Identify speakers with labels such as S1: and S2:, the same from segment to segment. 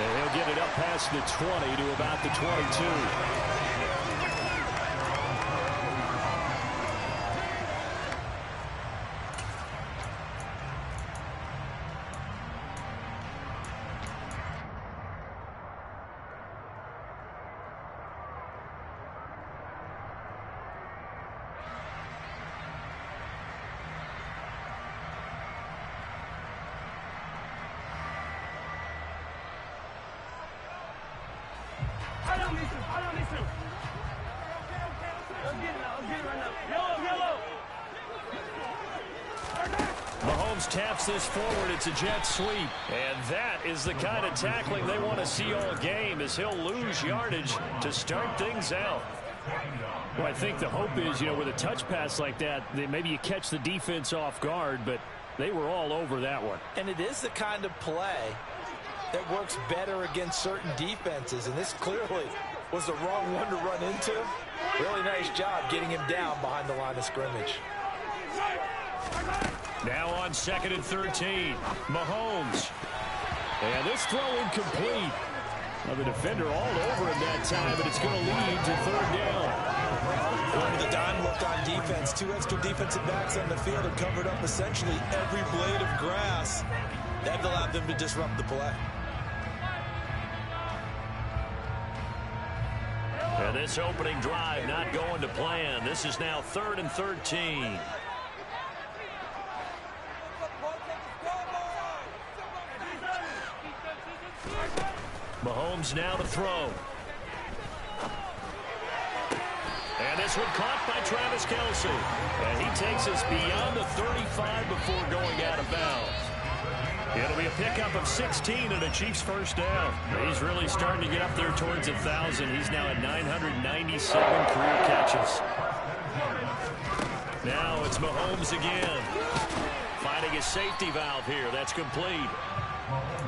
S1: And he'll get it up past the 20 to about the 22. Mahomes taps this forward. It's a jet sweep. And that is the kind of tackling they want to see all game, as he'll lose yardage to start things out. Well, I think the hope is, with a touch pass like that maybe you catch the defense off guard, but they were all over that one.
S2: And it is the kind of play that works better against certain defenses, and this clearly was the wrong one to run into. Really nice job getting him down behind the line of scrimmage.
S1: Now on 2nd and 13, Mahomes. And this throw incomplete. Now the defender all over him that time, but it's going to lead to 3rd down.
S2: With the dime left on defense, 2 extra defensive backs on the field have covered up essentially every blade of grass. That allowed them to disrupt the play.
S1: And this opening drive not going to plan. This is now 3rd and 13. Mahomes now to throw. And this one caught by Travis Kelce. And he takes us beyond the 35 before going out of bounds. It'll be a pickup of 16 and a Chiefs first down. He's really starting to get up there towards 1,000. He's now at 997 career catches. Now it's Mahomes again. Finding a safety valve here. That's complete.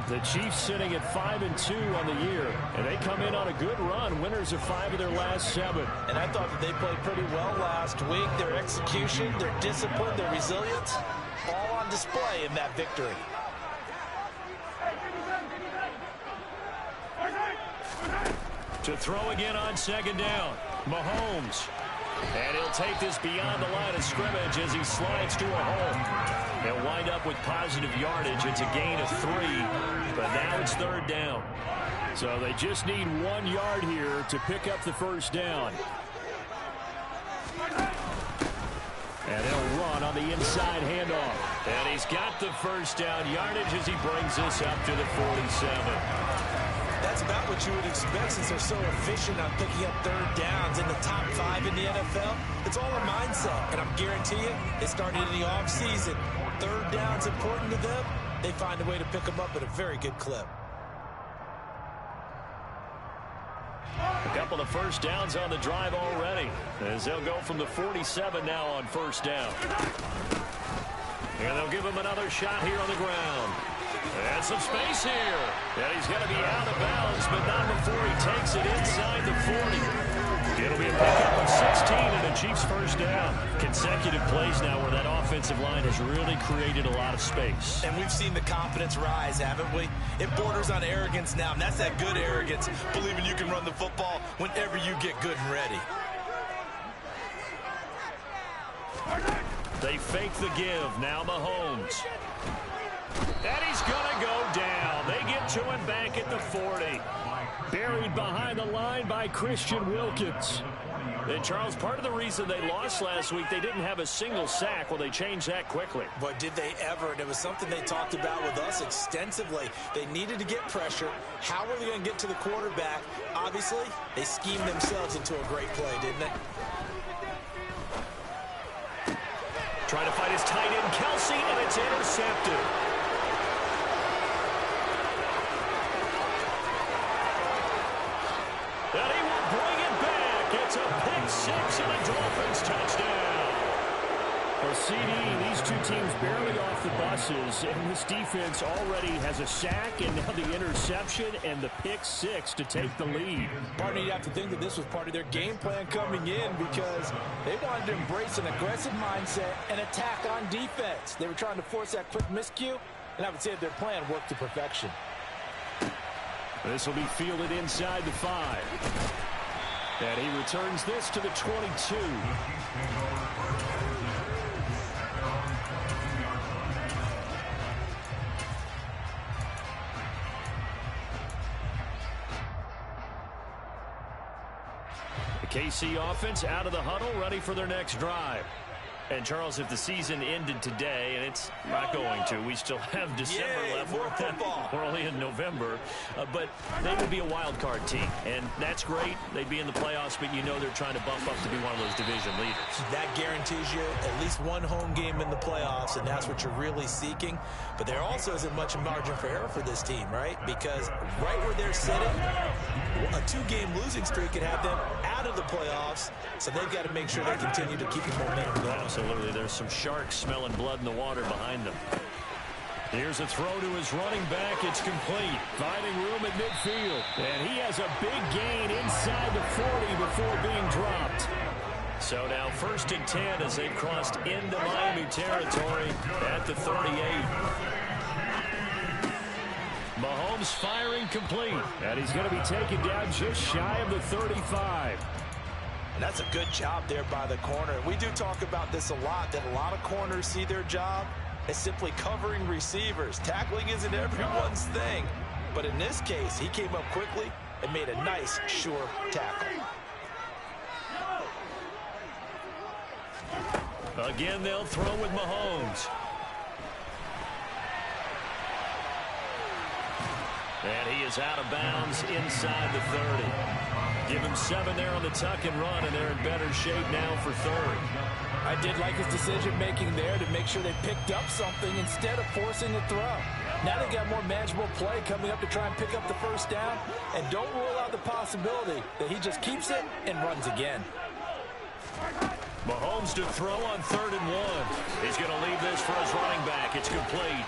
S1: The Chiefs sitting at 5-2 on the year, and they come in on a good run. Winners of 5 of their last 7.
S2: And I thought that they played pretty well last week. Their execution, their discipline, their resilience, all on display in that victory.
S1: To throw again on 2nd down, Mahomes. And he'll take this beyond the line of scrimmage as he slides to a hole. They'll wind up with positive yardage. It's a gain of 3, but now it's 3rd down. So they just need 1 yard here to pick up the first down. And they'll run on the inside handoff. And he's got the first down yardage as he brings this up to the 47.
S2: That's about what you would expect since they're so efficient on picking up 3rd downs in the top 5 in the NFL. It's all a mindset, and I'm guarantee you it started in the offseason. 3rd down's important to them. They find a way to pick them up at a very good clip.
S1: A couple of first downs on the drive already, as they'll go from the 47 now on first down. And they'll give him another shot here on the ground. And some space here. And he's going to be out of bounds, but not before he takes it inside the 40. It'll be a pickup of 16 and a Chiefs first down. Consecutive plays now where that offensive line has really created a lot of space.
S2: And we've seen the confidence rise, haven't we? It borders on arrogance now, and that's that good arrogance, believing you can run the football whenever you get good and ready.
S1: They fake the give. Now Mahomes. And he's going to go down. They get to him back at the 40. Buried behind the line by Christian Wilkins. And, Charles, part of the reason they lost last week, they didn't have a single sack. Well, they changed that quickly.
S2: But did they ever? And it was something they talked about with us extensively. They needed to get pressure. How were they going to get to the quarterback? Obviously, they schemed themselves into a great play, didn't they?
S1: Trying to fight his tight end, Kelce, and it's intercepted. And he will bring it back. It's a pick 6 and a Dolphins touchdown. For CD, these two teams barely off the buses, and this defense already has a sack and now the interception and the pick 6 to take the lead.
S2: Partner, you have to think that this was part of their game plan coming in because they wanted to embrace an aggressive mindset and attack on defense. They were trying to force that quick miscue, and I would say their plan worked to perfection.
S1: This will be fielded inside the 5. And he returns this to the 22. The KC offense out of the huddle, ready for their next drive. And, Charles, if the season ended today, and it's not going to, we still have December left.
S2: More football.
S1: We're only in November. But they would be a wild card team, and that's great. They'd be in the playoffs, but you know they're trying to bump up to be one of those division leaders.
S2: That guarantees you at least one home game in the playoffs, and that's what you're really seeking. But there also isn't much margin for error for this team, right? Because right where they're sitting, a 2-game losing streak could have them out of the playoffs, so they've got to make sure they continue to keep the momentum going.
S1: Absolutely. There's some sharks smelling blood in the water behind them. Here's a throw to his running back. It's complete. Finding room at midfield. And he has a big gain inside the 40 before being dropped. So now 1st and 10 as they've crossed into Miami territory at the 38. Mahomes firing complete. And he's going to be taken down just shy of the 35.
S2: And that's a good job there by the corner. We do talk about this a lot, that a lot of corners see their job as simply covering receivers. Tackling isn't everyone's thing. But in this case, he came up quickly and made a nice, sure tackle.
S1: Again, they'll throw with Mahomes. And he is out of bounds inside the 30. Give him 7 there on the tuck and run, and they're in better shape now for 3rd.
S3: I did like his decision-making there to make sure they picked up something instead of forcing a throw. Now they got more manageable play coming up to try and pick up the 1st down, and don't rule out the possibility that he just keeps it and runs again.
S1: Mahomes to throw on 3rd and 1. He's going to leave this for his running back. It's complete.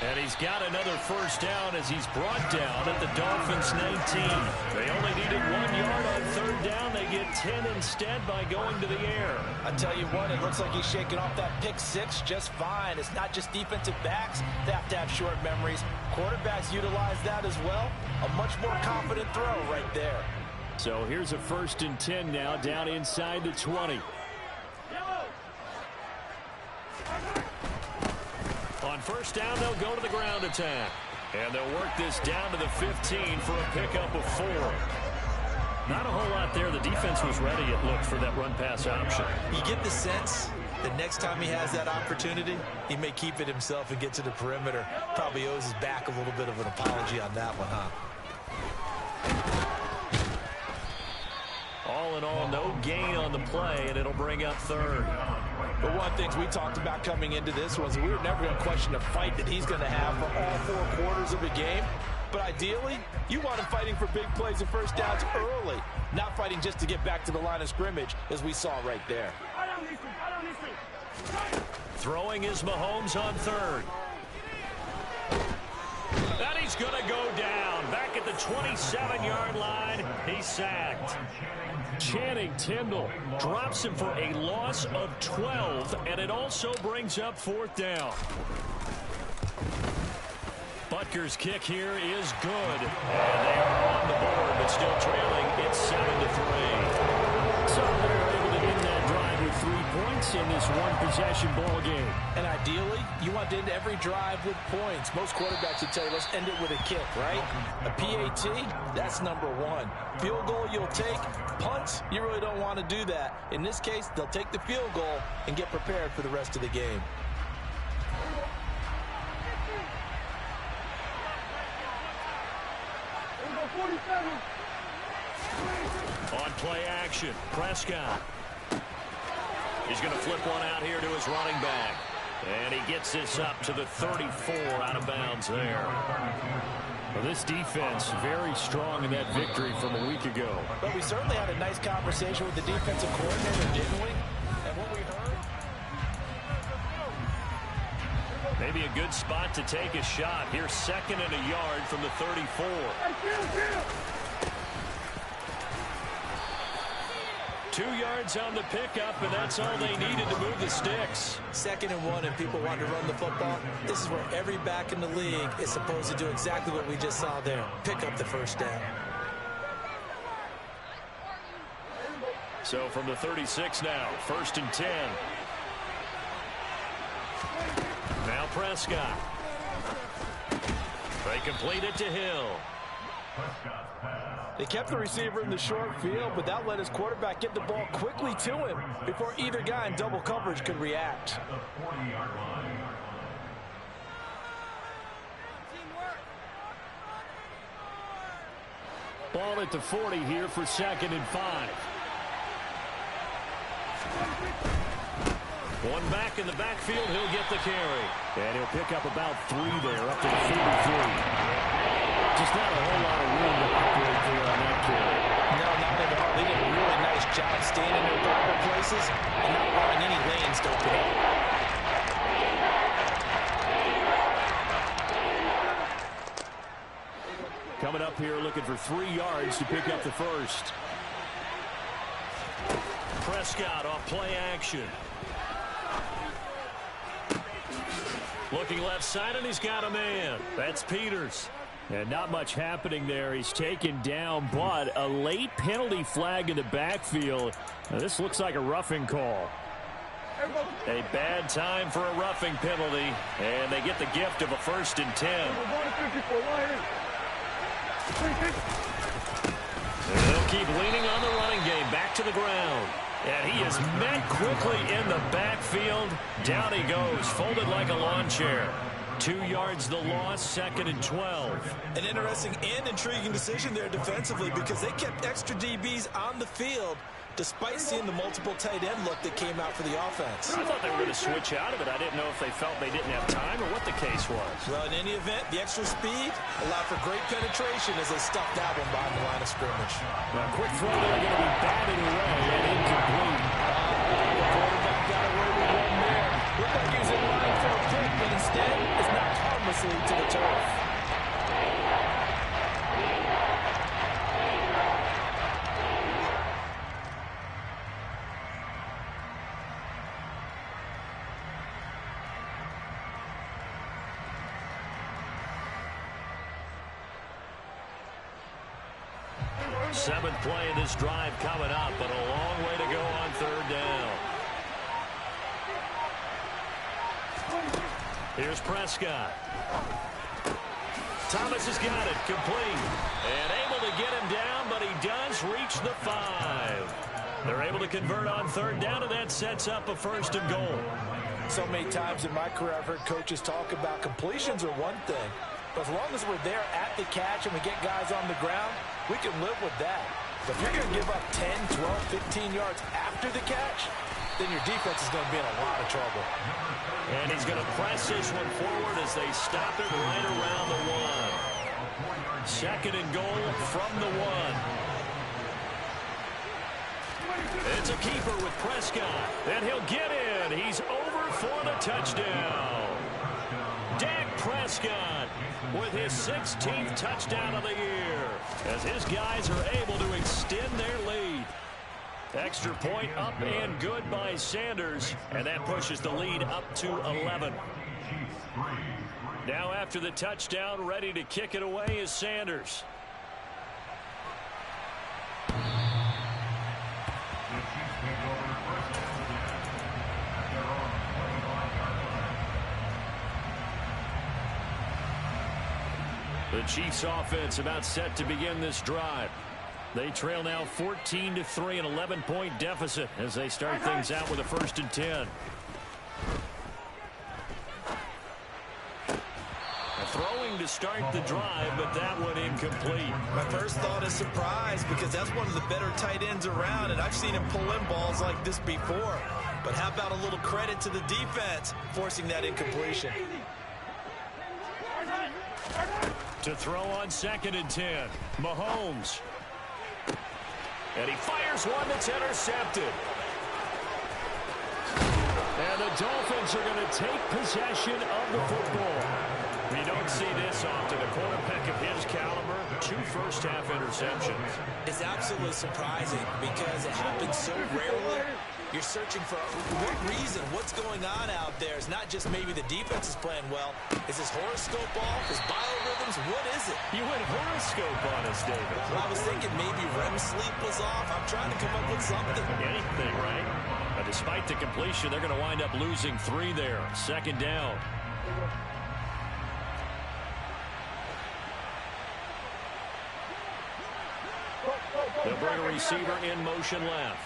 S1: And he's got another 1st down as he's brought down at the Dolphins' 19. They only needed 1 yard on 3rd down. They get 10 instead by going to the air.
S3: I tell you what, it looks like he's shaking off that pick 6 just fine. It's not just defensive backs that have to have short memories. Quarterbacks utilize that as well. A much more confident throw right there.
S1: So here's a 1st and 10 now down inside the 20. On 1st down, they'll go to the ground attack. And they'll work this down to the 15 for a pickup of 4. Not a whole lot there. The defense was ready, it looked, for that run-pass option.
S2: You get the sense that next time he has that opportunity, he may keep it himself and get to the perimeter. Probably owes his back a little bit of an apology on that one, huh?
S1: All in all, no gain on the play, and it'll bring up 3rd.
S3: But one of the things we talked about coming into this was we were never going to question the fight that he's going to have for all 4 quarters of a game. But ideally, you want him fighting for big plays and 1st downs early, not fighting just to get back to the line of scrimmage, as we saw right there.
S1: Throwing is Mahomes on 3rd. And he's going to go down. Back at the 27-yard line, he's sacked. Channing Tindall drops him for a loss of 12, and it also brings up 4th down. Butker's kick here is good. And they are on the board, but still trailing. It's 7-3. So they're able to end that drive with 3 points in this one-possession ball game.
S3: And ideally, you want to end every drive with points. Most quarterbacks would tell you, let's end it with a kick, right? A PAT, that's number 1. Field goal you'll take. Punts, you really don't want to do that. In this case, they'll take the field goal and get prepared for the rest of the game.
S1: On play action, Prescott. He's going to flip one out here to his running back. And he gets this up to the 34, out of bounds there. Well, this defense very strong in that victory from a week ago.
S3: But we certainly had a nice conversation with the defensive coordinator, didn't we? And what we heard...
S1: Maybe a good spot to take a shot. Here's 2nd and a yard from the 34. 2 yards on the pickup, and that's all they needed to move the sticks.
S2: 2nd and 1, and people want to run the football. This is where every back in the league is supposed to do exactly what we just saw there. Pick up the first down.
S1: So from the 36 now, 1st and 10. Now Prescott. They complete it to Hill.
S3: They kept the receiver in the short field, but that let his quarterback get the ball quickly to him before either guy in double coverage could react.
S1: Ball at the 40 here for 2nd and 5. One back in the backfield, he'll get the carry. And he'll pick up about 3 there, up to the 43. Just not a whole lot of room to operate there on that carry.
S2: No, not at all. They did a really nice job staying in their proper places and not allowing any lanes to open up.
S1: Coming up here looking for 3 yards to pick up the first. Prescott off play action. Looking left side, and he's got a man. That's Peters. And not much happening there. He's taken down, but a late penalty flag in the backfield. Now, this looks like a roughing call. A bad time for a roughing penalty, and they get the gift of a 1st and 10. And they'll keep leaning on the running game. Back to the ground. And he is met quickly in the backfield. Down he goes, folded like a lawn chair. 2 yards the loss, 2nd and 12.
S2: An interesting and intriguing decision there defensively because they kept extra DBs on the field despite seeing the multiple tight end look that came out for the offense.
S1: I thought they were going to switch out of it. I didn't know if they felt they didn't have time or what the case was.
S2: Well, in any event, the extra speed allowed for great penetration as they stuffed that one behind the line of scrimmage.
S1: Now, quick throw there going to be batted away and incomplete.
S3: The quarterback got away with one there. Looked like he was in line for a pick, but instead it's knocked harmlessly to the turf.
S1: Seventh play of this drive coming up, but a long way to go on 3rd down. Here's Prescott. Thomas has got it, complete. And able to get him down, but he does reach the 5. They're able to convert on 3rd down, and that sets up a 1st and goal.
S3: So many times in my career I've heard coaches talk about completions are one thing. But as long as we're there at the catch and we get guys on the ground, we can live with that. But if you're going to give up 10, 12, 15 yards after the catch, then your defense is going to be in a lot of trouble.
S1: And he's going to press this one forward as they stop it right around the 1. 2nd and goal from the 1. It's a keeper with Prescott, and he'll get in. He's over for the touchdown. Dak Prescott with his 16th touchdown of the year as his guys are able to extend their lead. Extra point up and good by Sanders, and that pushes the lead up to 11. Now after the touchdown, ready to kick it away is Sanders. The Chiefs offense about set to begin this drive. They trail now 14-3, an 11-point deficit as they start things out with a 1st and 10. Throwing to start the drive, but that one incomplete.
S2: My first thought is surprise because that's one of the better tight ends around, and I've seen him pull in balls like this before. But how about a little credit to the defense forcing that incompletion?
S1: To throw on 2nd and 10, Mahomes. And he fires one that's intercepted. And the Dolphins are going to take possession of the football. We don't see this often. A quarterback of his caliber 2 first-half interceptions.
S2: It's absolutely surprising because it happens so rarely. You're searching for what reason, what's going on out there. It's not just maybe the defense is playing well. Is his horoscope off? His biorhythms? What is it?
S1: You went horoscope on us, David.
S2: Well, I was thinking maybe REM sleep was off. I'm trying to come up with something.
S1: Anything, right? But despite the completion, they're going to wind up losing 3 there. 2nd down. They'll bring a receiver in motion left.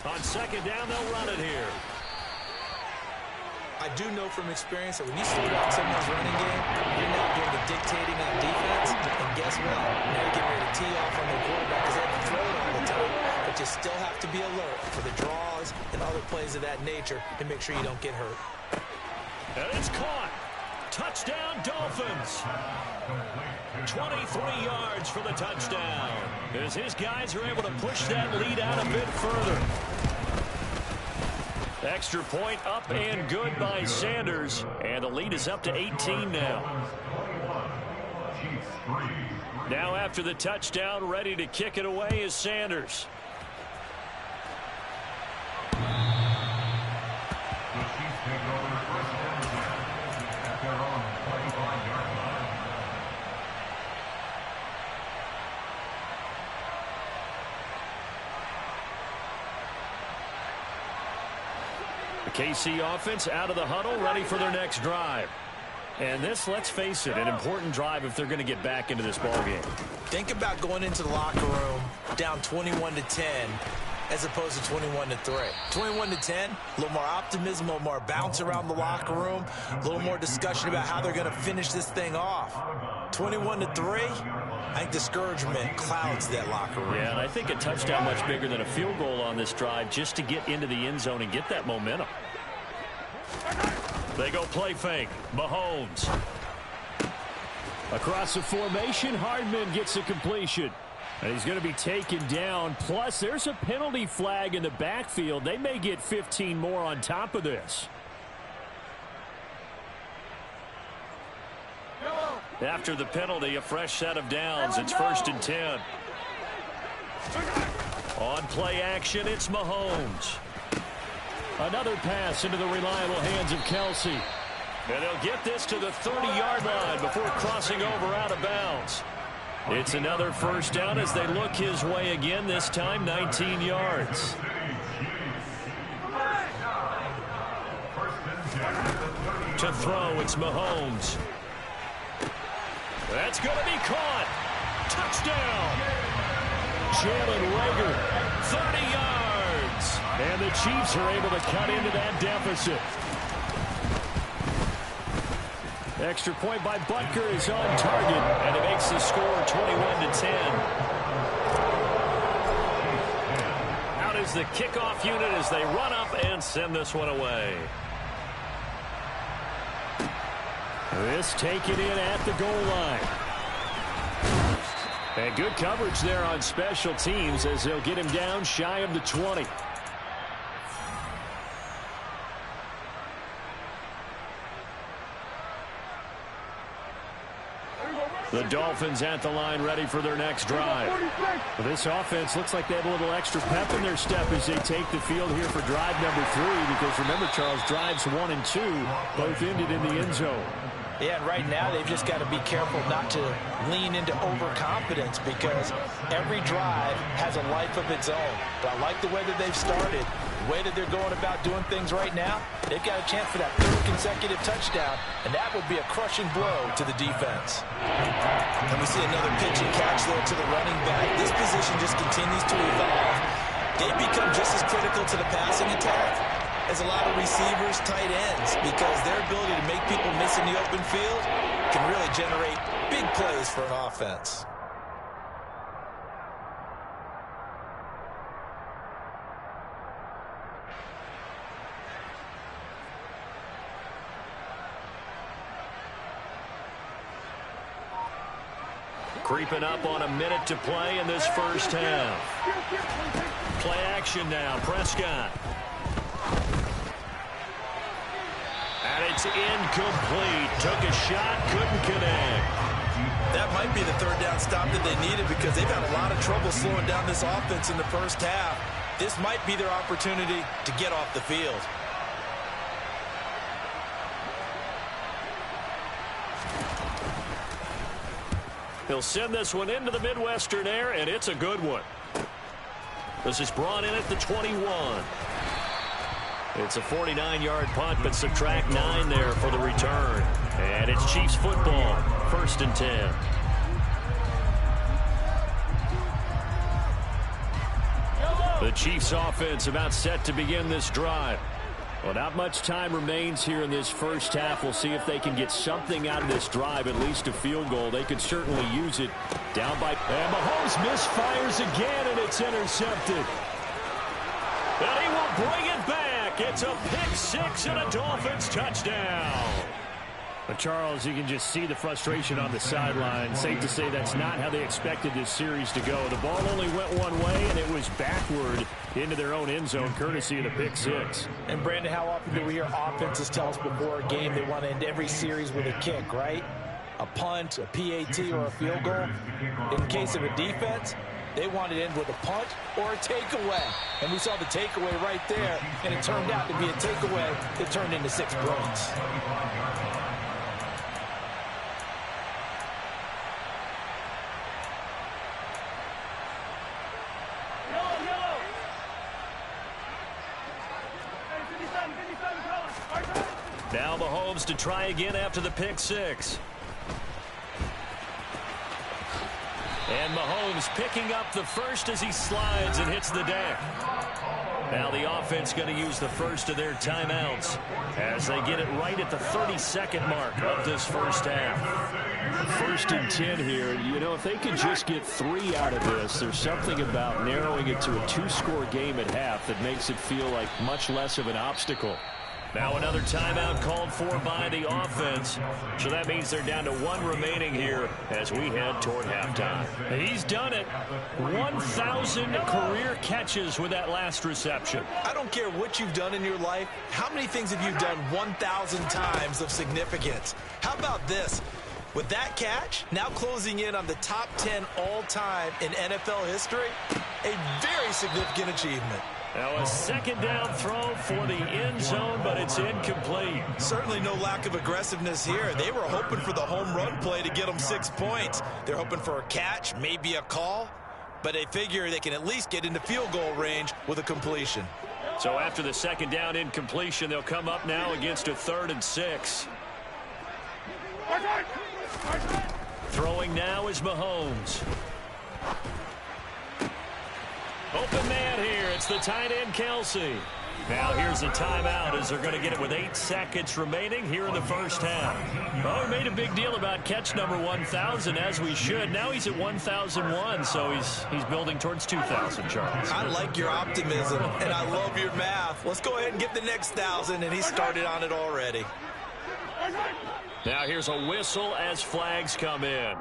S1: On 2nd down, they'll run it here.
S2: I do know from experience that when you slow down someone's running game, you're now doing the dictating on defense. And guess what? Now you're getting ready to tee off on their quarterback because they have to throw it all the time. But you still have to be alert for the draws and other plays of that nature to make sure you don't get hurt.
S1: And it's caught. Touchdown, Dolphins. 23 yards for the touchdown, as his guys are able to push that lead out a bit further. Extra point up and good by Sanders, and the lead is up to 18 now. Now after the touchdown, ready to kick it away is Sanders. The KC offense out of the huddle, ready for their next drive. And this, let's face it, an important drive if they're going to get back into this ballgame.
S2: Think about going into the locker room down 21-10 as opposed to 21-3. 21-10, a little more optimism, a little more bounce around the locker room, a little more discussion about how they're going to finish this thing off. 21-3, I think discouragement clouds that locker room.
S1: Yeah, and I think a touchdown much bigger than a field goal on this drive just to get into the end zone and get that momentum. They go play fake. Mahomes. Across the formation, Hardman gets a completion. And he's going to be taken down. Plus, there's a penalty flag in the backfield. They may get 15 more on top of this. After the penalty, a fresh set of downs. It's 1st and 10. On play action, it's Mahomes. Another pass into the reliable hands of Kelsey. And they'll get this to the 30-yard line before crossing over out of bounds. It's another 1st down as they look his way again, this time 19 yards. To throw, it's Mahomes. That's going to be caught. Touchdown. Jalen Reagor, 30 yards. And the Chiefs are able to cut into that deficit. Extra point by Butker is on target, and it makes the score 21-10. Out is the kickoff unit as they run up and send this one away. This taken in at the goal line. And good coverage there on special teams as they'll get him down shy of the 20. The Dolphins at the line ready for their next drive. Well, this offense looks like they have a little extra pep in their step as they take the field here for drive number 3. Because remember, Charles, drives 1 and 2 both ended in the end zone.
S2: Yeah, and right now they've just got to be careful not to lean into overconfidence because every drive has a life of its own. But I like the way that they've started, the way that they're going about doing things right now. They've got a chance for that 3rd consecutive touchdown, and that would be a crushing blow to the defense. And we see another pitch and catch there to the running back. This position just continues to evolve. They become just as critical to the passing attack as a lot of receivers, tight ends, because their ability to make people miss in the open field can really generate big plays for an offense.
S1: Creeping up on a minute to play in this 1st half. Play action now, Prescott. And it's incomplete. Took a shot, couldn't connect.
S2: That might be the third down stop that they needed because they've had a lot of trouble slowing down this offense in the first half. This might be their opportunity to get off the field.
S1: He'll send this one into the Midwestern air, and it's a good one. This is brought in at the 21. It's a 49-yard punt, but subtract 9 there for the return. And it's Chiefs football, 1st and 10. The Chiefs offense about set to begin this drive. Well, not much time remains here in this first half. We'll see if they can get something out of this drive, at least a field goal. They could certainly use it. Down by... And Mahomes misfires again, and it's intercepted. And he will bring it back. It's a pick six and a Dolphins touchdown.
S4: But Charles, you can just see the frustration on the sideline. Safe to say that's not how they expected this series to go. The ball only went one way, and it was backward into their own end zone, courtesy of the pick six.
S3: And, Brandon, how often do we hear offenses tell us before a game they want to end every series with a kick, right? A punt, a PAT, or a field goal. In case of a defense, they want to end with a punt or a takeaway. And we saw the takeaway right there, and it turned out to be a takeaway that turned into 6 points.
S1: Now Mahomes to try again after the pick six. And Mahomes picking up the first as he slides and hits the deck. Now the offense going to use the first of their timeouts as they get it right at the 32nd mark of this first half.
S4: 1st and 10 here. You know, if they could just get 3 out of this, there's something about narrowing it to a 2-score game at half that makes it feel like much less of an obstacle.
S1: Now another timeout called for by the offense. So that means they're down to 1 remaining here as we head toward halftime. He's done it. 1,000 career catches with that last reception.
S2: I don't care what you've done in your life. How many things have you done 1,000 times of significance? How about this? With that catch, now closing in on the top 10 all-time in NFL history, a very significant achievement.
S1: Now a 2nd down throw for the end zone, but it's incomplete.
S2: Certainly no lack of aggressiveness here. They were hoping for the home run play to get them 6 points. They're hoping for a catch, maybe a call, but they figure they can at least get into field goal range with a completion.
S1: So after the 2nd down incompletion, they'll come up now against a 3rd and 6. Throwing now is Mahomes. Open man here. It's the tight end, Kelsey. Now here's a timeout as they're going to get it with 8 seconds remaining here in the first half. Well, we made a big deal about catch number 1,000, as we should. Now he's at 1,001, so he's building towards 2,000, Charles.
S2: I like your optimism, and I love your math. Let's go ahead and get the next 1,000, and he started on it already.
S1: Now here's a whistle as flags come in.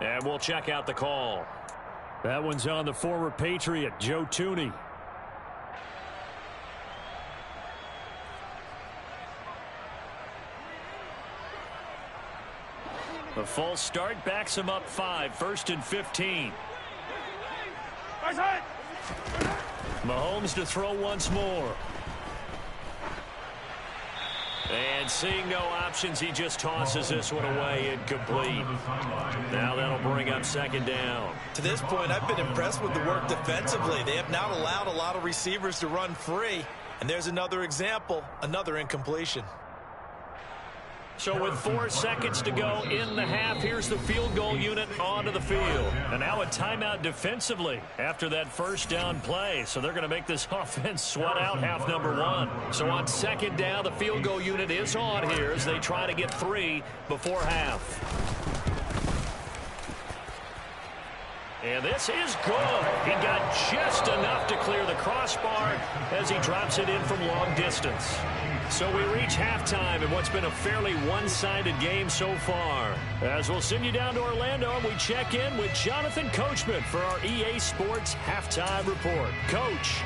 S1: And we'll check out the call.
S4: That one's on the former Patriot, Joe Thuney.
S1: The false start backs him up 5, 1st and 15. Mahomes to throw once more. And seeing no options, he just tosses this one away, incomplete. Now that'll bring up 2nd down.
S2: To this point, I've been impressed with the work defensively. They have not allowed a lot of receivers to run free. And there's another example, another incompletion.
S1: So with 4 seconds to go in the half, here's the field goal unit onto the field. And now a timeout defensively after that 1st down play. So they're going to make this offense sweat out half number 1. So on 2nd down, the field goal unit is on here as they try to get 3 before half. And this is good. He got just enough to clear the crossbar as he drops it in from long distance. So we reach halftime in what's been a fairly one-sided game so far. As we'll send you down to Orlando, and we check in with Jonathan Coachman for our EA Sports Halftime Report. Coach.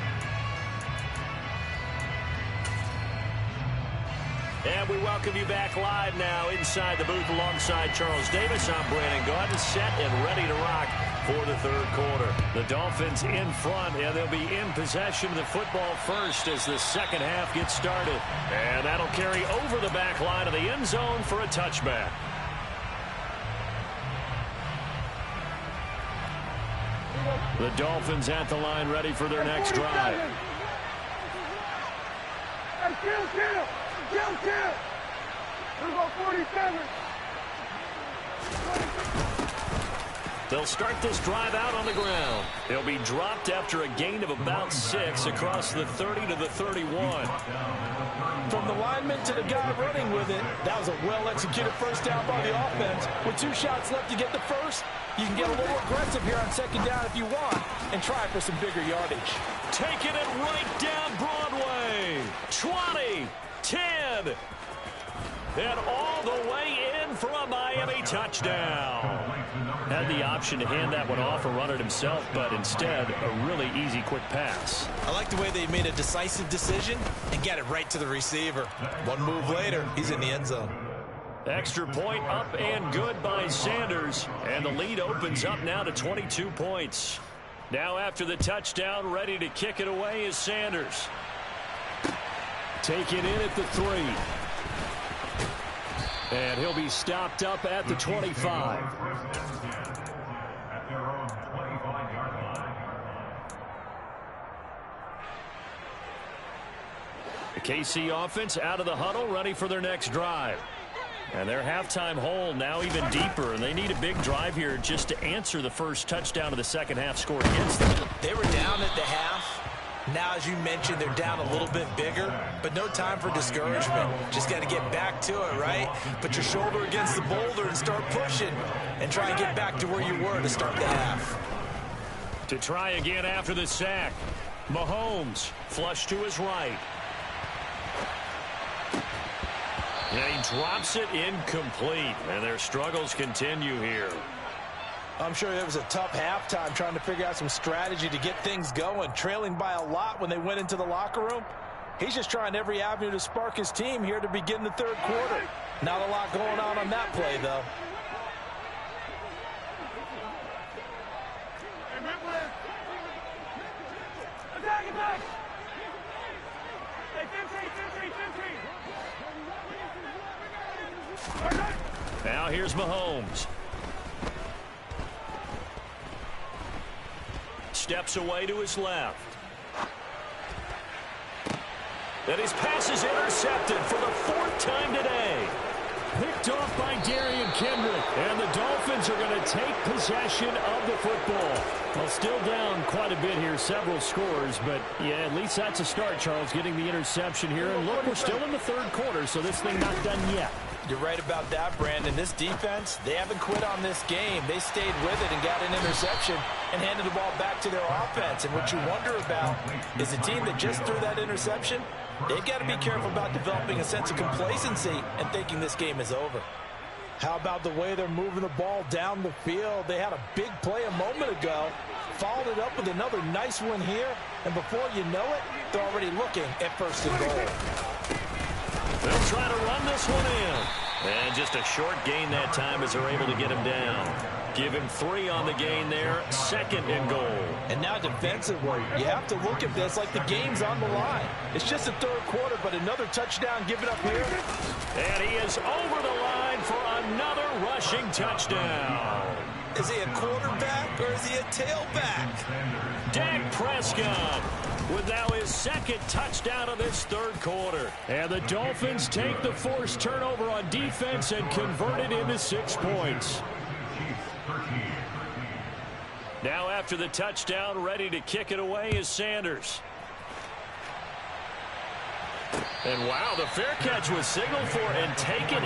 S1: And we welcome you back live now inside the booth alongside Charles Davis. I'm Brandon Gaudin, set and ready to rock for the third quarter. The Dolphins in front, and they'll be in possession of the football first as the second half gets started. And that'll carry over the back line of the end zone for a touchback. The Dolphins at the line ready for their next drive. They'll start this drive out on the ground. They'll be dropped after a gain of about 6 across the 30 to the 31.
S3: From the lineman to the guy running with it, that was a well-executed first down by the offense. With 2 shots left to get the first, you can get a little aggressive here on second down if you want and try for some bigger yardage.
S1: Taking it right down Broadway. 20, 10, and all the way in for a Miami touchdown. Had the option to hand that one off or run it himself, but instead a really easy quick pass.
S2: I like the way they made a decisive decision and got it right to the receiver. One move later, he's in the end zone.
S1: Extra point up and good by Sanders, and the lead opens up now to 22 points. Now after the touchdown, ready to kick it away is Sanders. Take it in at the 3. And he'll be stopped up at the 25. The KC offense out of the huddle, ready for their next drive. And their halftime hole now even deeper, and they need a big drive here just to answer the first touchdown of the second half scored against them.
S2: They were down at the half. Now, as you mentioned, they're down a little bit bigger, but no time for discouragement. Just got to get back to it, right? Put your shoulder against the boulder and start pushing and try and get back to where you were to start the half.
S1: To try again after the sack. Mahomes flush to his right. And he drops it incomplete, and their struggles continue here.
S3: I'm sure it was a tough halftime trying to figure out some strategy to get things going, trailing by a lot when they went into the locker room. He's just trying every avenue to spark his team here to begin the third quarter. Not a lot going on that play, though.
S1: Now here's Mahomes. Steps away to his left. And his pass is intercepted for the 4th time today. Picked off by Darian Kendrick. And the Dolphins are going to take possession of the football. Well, still down quite a bit here, several scores. But, yeah, at least that's a start, Charles, getting the interception here. And look, we're still in the third quarter, so this thing not done yet.
S3: You're right about that, Brandon. This defense, they haven't quit on this game. They stayed with it and got an interception and handed the ball back to their offense. And what you wonder about is a team that just threw that interception, they've got to be careful about developing a sense of complacency and thinking this game is over. How about the way they're moving the ball down the field? They had a big play a moment ago, followed it up with another nice one here, and before you know it, they're already looking at first and goal.
S1: They'll try to run this one in. And just a short gain that time as they're able to get him down. Give him 3 on the gain there. 2nd and goal.
S3: And now defensively, you have to look at this like the game's on the line. It's just the third quarter, but another touchdown given up here.
S1: And he is over the line for another rushing touchdown.
S2: Is he a quarterback or is he a tailback?
S1: Dak Prescott with now his 2nd touchdown of this third quarter. And the Dolphins take the forced turnover on defense and convert it into 6 points. Now after the touchdown, ready to kick it away is Sanders. And wow, the fair catch was signaled for and taken